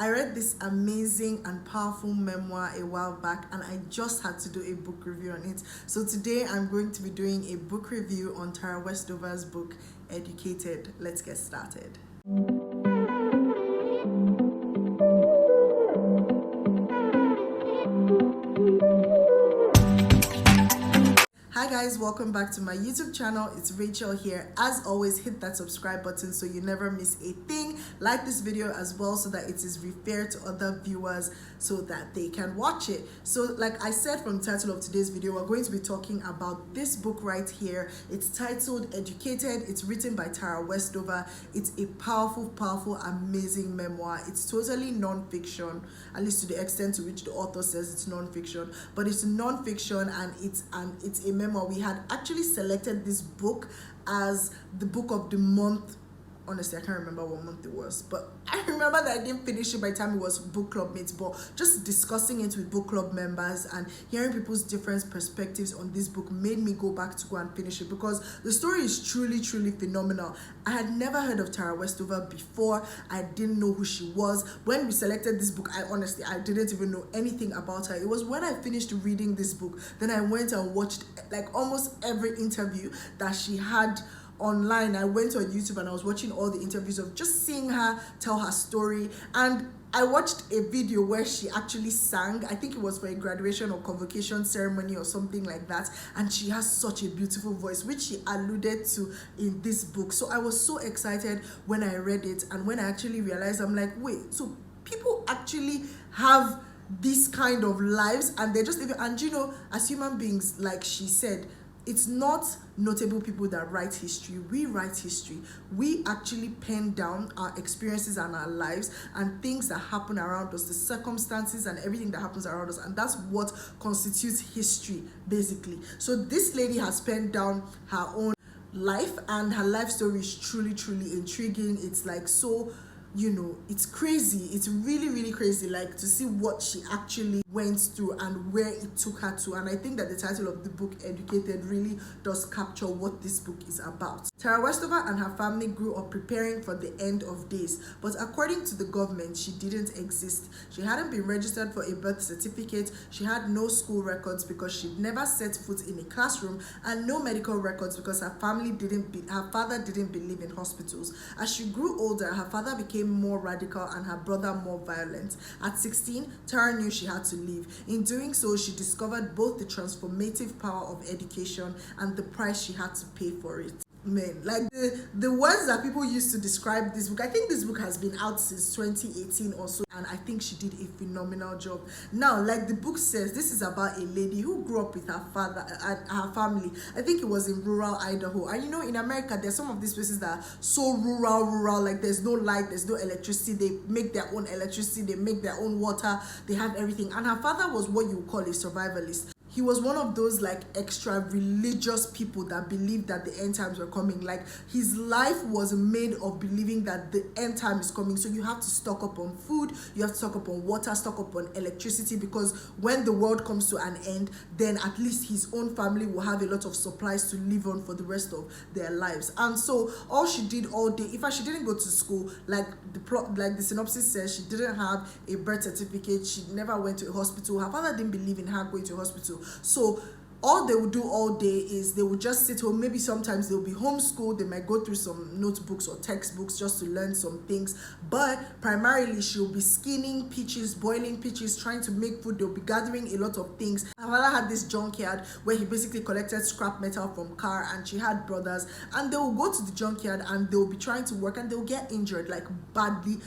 I read this amazing and powerful memoir a while back, and I just had to do a book review on it. So today I'm going to be doing a book review on Tara Westover's book, Educated. Let's get started. Hi guys, welcome back to my YouTube channel. It's Rachel here. As always, hit that subscribe button so you never miss a thing. Like this video as well so that it is referred to other viewers so that they can watch it. So like I said from the title of today's video, we're going to be talking about this book right here. It's titled Educated. It's written by Tara Westover. It's a powerful, amazing memoir. It's totally non-fiction, at least to the extent to which the author says it's non-fiction, but it's non-fiction and it's a memoir. We had actually selected this book as the book of the month. Honestly, I can't remember what month it was, but I remember that I didn't finish it by the time it was book club mates. But just discussing it with book club members and hearing people's different perspectives on this book made me go back to go and finish it, because the story is truly phenomenal. I had never heard of Tara Westover before. I didn't know who she was. When we selected this book, I didn't even know anything about her. It was when I finished reading this book, then I went and watched like almost every interview that she had online. I went on YouTube and I was watching all the interviews of just seeing her tell her story, and I watched a video where she actually sang. I think it was for a graduation or convocation ceremony or something like that, and she has such a beautiful voice, which she alluded to in this book. So I was so excited when I read it, and when I actually realized, I'm like, wait, so people actually have this kind of lives, and they're just living. And you know, as human beings, like she said, it's not notable people that write history. We write history. We actually pen down our experiences and our lives and things that happen around us, the circumstances and everything that happens around us. And that's what constitutes history, basically. So this lady has penned down her own life, and her life story is truly intriguing. It's like so, you know, it's crazy. It's really crazy, like to see what she actually went through and where it took her to. And I think that the title of the book, Educated, really does capture what this book is about. Tara Westover and her family grew up preparing for the end of days, but according to the government, she didn't exist. She hadn't been registered for a birth certificate. She had no school records because she'd never set foot in a classroom, and no medical records because her father didn't believe in hospitals. As she grew older, her father became more radical and her brother more violent. At 16, Tara knew she had to leave. In doing so, she discovered both the transformative power of education and the price she had to pay for it. Man, like the words that people used to describe this book, I think this book has been out since 2018 or so, and I think she did a phenomenal job. Now, like the book says, this is about a lady who grew up with her father and her family. I think it was in rural Idaho. And you know, in America, there's some of these places that are so rural, like there's no light, there's no electricity. They make their own electricity, they make their own water, they have everything. And her father was what you would call a survivalist. He was one of those like extra religious people that believed that the end times were coming. Like his life was made of believing that the end time is coming. So you have to stock up on food, you have to stock up on water, stock up on electricity, because when the world comes to an end, then at least his own family will have a lot of supplies to live on for the rest of their lives. And so all she did all day, in fact, she didn't go to school. Like the synopsis says, she didn't have a birth certificate. She never went to a hospital. Her father didn't believe in her going to a hospital. So all they would do all day is they would just sit home. Maybe sometimes they'll be homeschooled. They might go through some notebooks or textbooks just to learn some things. But primarily, she'll be skinning peaches, boiling peaches, trying to make food. They'll be gathering a lot of things. Her father had this junkyard where he basically collected scrap metal from car, and she had brothers. And they'll go to the junkyard and they'll be trying to work, and they'll get injured, like badly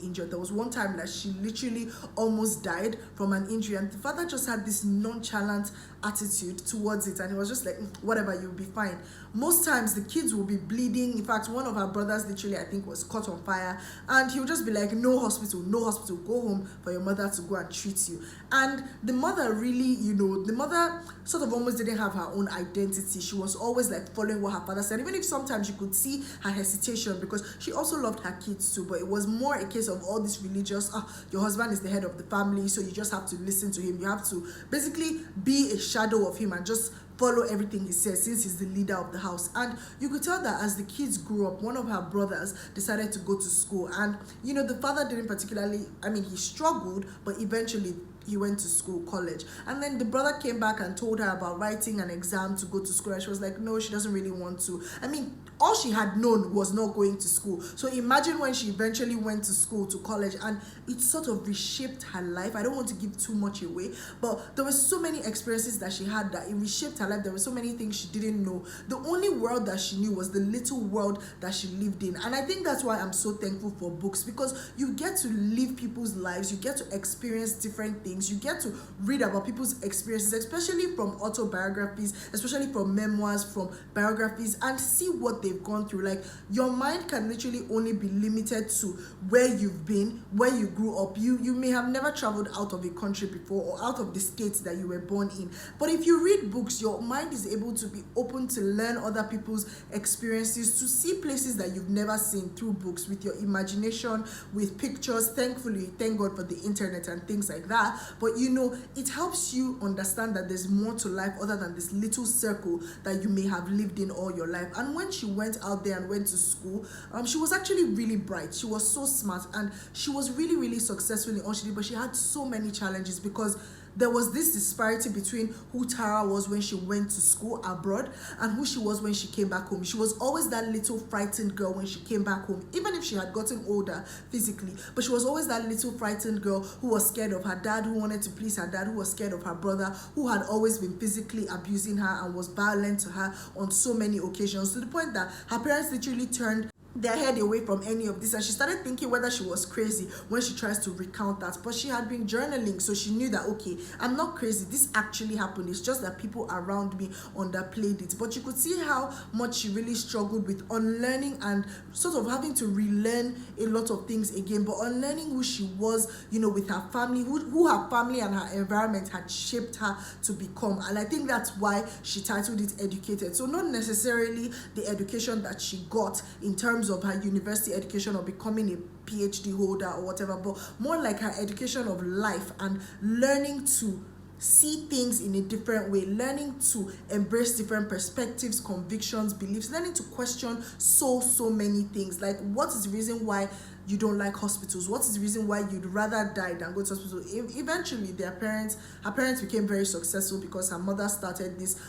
injured. There was one time that she literally almost died from an injury, and the father just had this nonchalant attitude towards it, and he was just like, whatever, you'll be fine. Most times the kids will be bleeding. In fact, one of her brothers literally, I think, was caught on fire, and he would just be like, no hospital, go home for your mother to go and treat you. And the mother really, you know, the mother sort of almost didn't have her own identity. She was always like following what her father said, even if sometimes you could see her hesitation, because she also loved her kids too, but it was more a case of all this religious, your husband is the head of the family, so you just have to listen to him. You have to basically be a shadow of him and just follow everything he says since he's the leader of the house. And you could tell that as the kids grew up, one of her brothers decided to go to school, and you know, the father didn't particularly, I mean, he struggled, but eventually he went to school, college. And then the brother came back and told her about writing an exam to go to school, and she was like, no, she doesn't really want to. I mean, all she had known was not going to school. So imagine when she eventually went to school, to college, and it sort of reshaped her life. I don't want to give too much away, but there were so many experiences that she had that it reshaped her life. There were so many things she didn't know. The only world that she knew was the little world that she lived in. And I think that's why I'm so thankful for books, because you get to live people's lives, you get to experience different things, you get to read about people's experiences, especially from autobiographies, especially from memoirs, from biographies, and see what they've gone through. Like, your mind can literally only be limited to where you've been, where you grew up. You may have never traveled out of a country before, or out of the states that you were born in, but if you read books, your mind is able to be open to learn other people's experiences, to see places that you've never seen through books, with your imagination, with pictures. Thankfully, thank God for the internet and things like that. But you know, it helps you understand that there's more to life other than this little circle that you may have lived in all your life. And when she went out there and went to school, she was actually really bright. She was so smart, and she was really, really successful in all she did, but she had so many challenges, because there was this disparity between who Tara was when she went to school abroad and who she was when she came back home. She was always that little frightened girl when she came back home, even if she had gotten older physically, but she was always that little frightened girl who was scared of her dad, who wanted to please her dad, who was scared of her brother, who had always been physically abusing her and was violent to her on so many occasions, to the point that her parents literally turned their head away from any of this, and she started thinking whether she was crazy when she tries to recount that. But she had been journaling, so she knew that, okay, I'm not crazy, this actually happened, it's just that people around me underplayed it. But you could see how much she really struggled with unlearning and sort of having to relearn a lot of things again, but unlearning who she was, you know, with her family, who her family and her environment had shaped her to become. And I think that's why she titled it Educated. So not necessarily the education that she got in terms of her university education or becoming a PhD holder or whatever, but more like her education of life and learning to see things in a different way, learning to embrace different perspectives, convictions, beliefs, learning to question so many things. Like, what is the reason why you don't like hospitals? What is the reason why you'd rather die than go to hospital? Eventually, her parents became very successful because her mother started this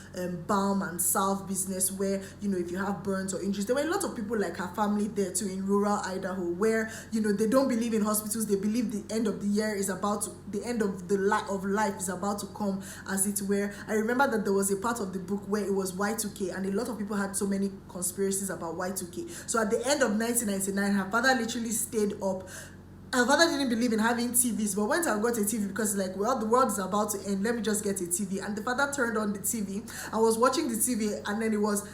balm and salve business where, you know, if you have burns or injuries, there were a lot of people like her family there too in rural Idaho, where, you know, they don't believe in hospitals. They believe the end of the year is about to, the end of the life is about to come, as it were. I remember that there was a part of the book where it was Y2K, and a lot of people had so many conspiracies about Y2K. So at the end of 1999, her father literally stayed up. Her father didn't believe in having TVs, but went and got a TV because, like, well, the world is about to end, let me just get a TV. And the father turned on the TV and was watching the TV, and then it was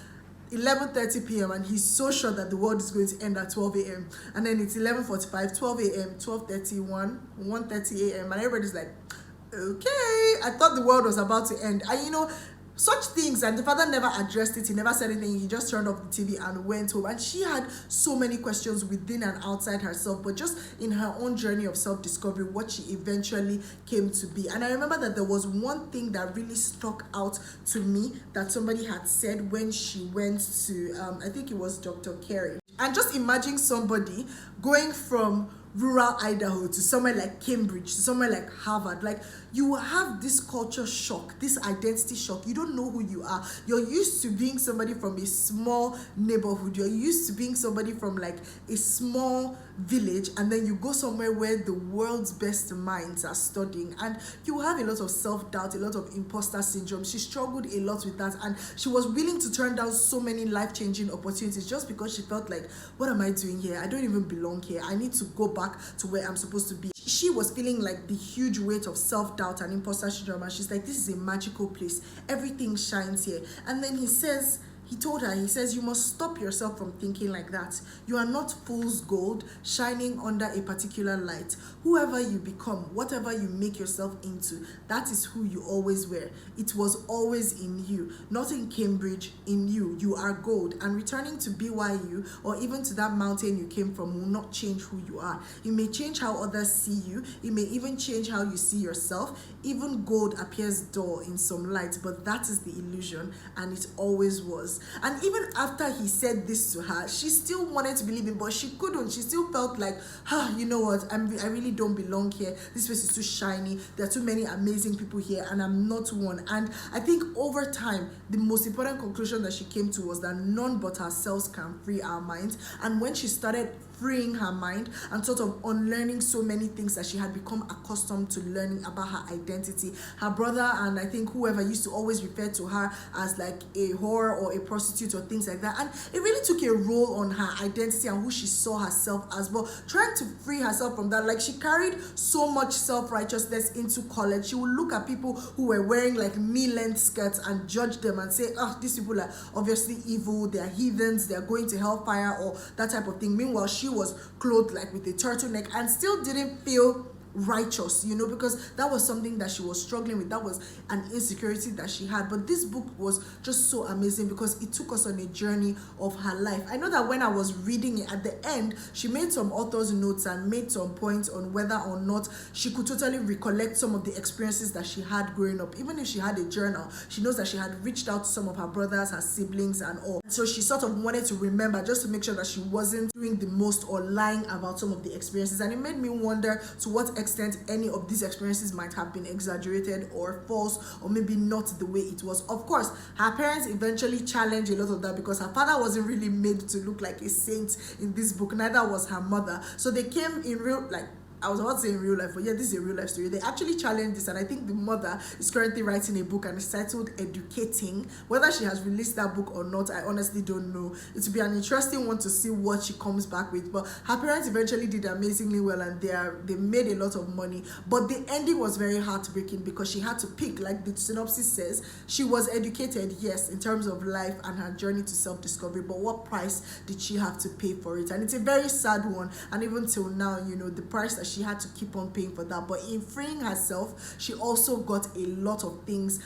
11:30 p.m. and he's so sure that the world is going to end at 12 a.m. and then it's 11:45, 12 a.m., 12:31, 1:30 a.m. and everybody's like, okay, I thought the world was about to end. And you know, such things, and the father never addressed it. He never said anything. He just turned off the TV and went home. And she had so many questions within and outside herself, but just in her own journey of self-discovery, what she eventually came to be. And I remember that there was one thing that really stuck out to me that somebody had said when she went to, I think it was Dr. Carey. And just imagine somebody going from rural Idaho to somewhere like Cambridge, to somewhere like Harvard. Like, you have this culture shock, this identity shock. You don't know who you are. You're used to being somebody from a small neighborhood. You're used to being somebody from like a small village, and then you go somewhere where the world's best minds are studying, and you have a lot of self-doubt, a lot of imposter syndrome. She struggled a lot with that, and she was willing to turn down so many life-changing opportunities just because she felt like, what am I doing here? I don't even belong here. I need to go back to where I'm supposed to be. She was feeling like the huge weight of self-doubt and imposter syndrome, and she's like, this is a magical place. Everything shines here. And then he says, he told her, he says, you must stop yourself from thinking like that. You are not fool's gold shining under a particular light. Whoever you become, whatever you make yourself into, that is who you always were. It was always in you, not in Cambridge, in you. You are gold. And returning to BYU or even to that mountain you came from will not change who you are. It may change how others see you. It may even change how you see yourself. Even gold appears dull in some light, but that is the illusion, and it always was. And even after he said this to her, she still wanted to believe him, but she couldn't. She still felt like, you know what, I really don't belong here. This place is too shiny. There are too many amazing people here, and I'm not one. And I think over time, the most important conclusion that she came to was that none but ourselves can free our minds. And when she started freeing her mind and sort of unlearning so many things that she had become accustomed to learning about her identity, her brother and I think whoever used to always refer to her as like a whore or a prostitute or things like that, and it really took a role on her identity and who she saw herself as. But trying to free herself from that, like she carried so much self-righteousness into college. She would look at people who were wearing like knee-length skirts and judge them and say, these people are obviously evil, they are heathens, they are going to hellfire, or that type of thing. Meanwhile, she was clothed like with a turtleneck and still didn't feel righteous, you know, because that was something that she was struggling with. That was an insecurity that she had. But this book was just so amazing because it took us on a journey of her life. I know that when I was reading it, at the end, she made some author's notes and made some points on whether or not she could totally recollect some of the experiences that she had growing up. Even if she had a journal, she knows that she had reached out to some of her brothers, her siblings and all. So she sort of wanted to remember just to make sure that she wasn't doing the most or lying about some of the experiences. And it made me wonder to what extent any of these experiences might have been exaggerated or false, or maybe not the way it was. Of course, her parents eventually challenged a lot of that because her father wasn't really made to look like a saint in this book, neither was her mother. So they came in real, like, I was about to say in real life, but yeah, this is a real life story. They actually challenged this, and I think the mother is currently writing a book and it's titled Educating. Whether she has released that book or not, I honestly don't know. It will be an interesting one to see what she comes back with. But her parents eventually did amazingly well, and they made a lot of money. But the ending was very heartbreaking because she had to pick, like the synopsis says, she was educated, yes, in terms of life and her journey to self-discovery, but what price did she have to pay for it? And it's a very sad one, and even till now, you know, the price that she had to keep on paying for that. But in freeing herself, she also got a lot of things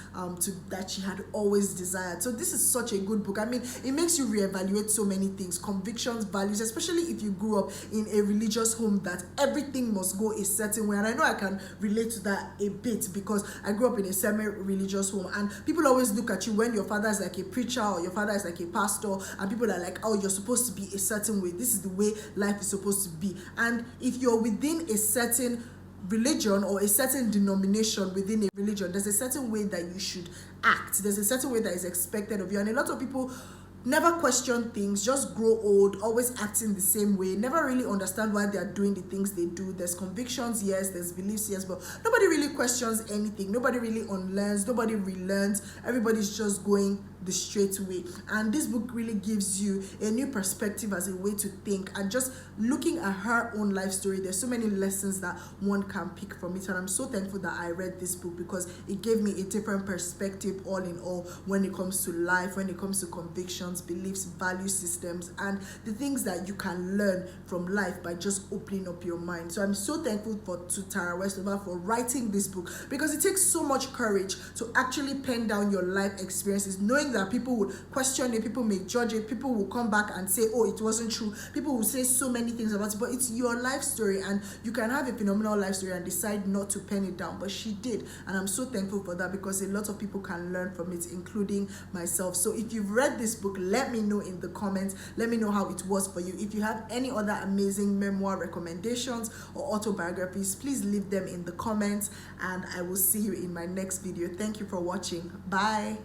that she had always desired. So this is such a good book. I mean, it makes you reevaluate so many things, convictions, values, especially if you grew up in a religious home that everything must go a certain way. And I know I can relate to that a bit because I grew up in a semi-religious home, and people always look at you when your father is like a preacher or your father is like a pastor, and people are like, oh, you're supposed to be a certain way. This is the way life is supposed to be. And if you're within a certain religion or a certain denomination within a religion, there's a certain way that you should act. There's a certain way that is expected of you. And a lot of people never question things, just grow old, always acting the same way, never really understand why they are doing the things they do. There's convictions, yes, there's beliefs, yes, but nobody really questions anything. Nobody really unlearns, nobody relearns. Everybody's just going the straight way. And this book really gives you a new perspective as a way to think, and just looking at her own life story, there's so many lessons that one can pick from it. And I'm so thankful that I read this book because it gave me a different perspective all in all when it comes to life, when it comes to convictions, beliefs, value systems, and the things that you can learn from life by just opening up your mind. So I'm so thankful to Tara Westover for writing this book, because it takes so much courage to actually pen down your life experiences, knowing that people would question it, people may judge it, people will come back and say, oh, it wasn't true, people will say so many things about it, but it's your life story, and you can have a phenomenal life story and decide not to pen it down. But she did, and I'm so thankful for that, because a lot of people can learn from it, including myself. So if you've read this book, let me know in the comments. Let me know how it was for you. If you have any other amazing memoir recommendations or autobiographies, please leave them in the comments, and I will see you in my next video. Thank you for watching. Bye.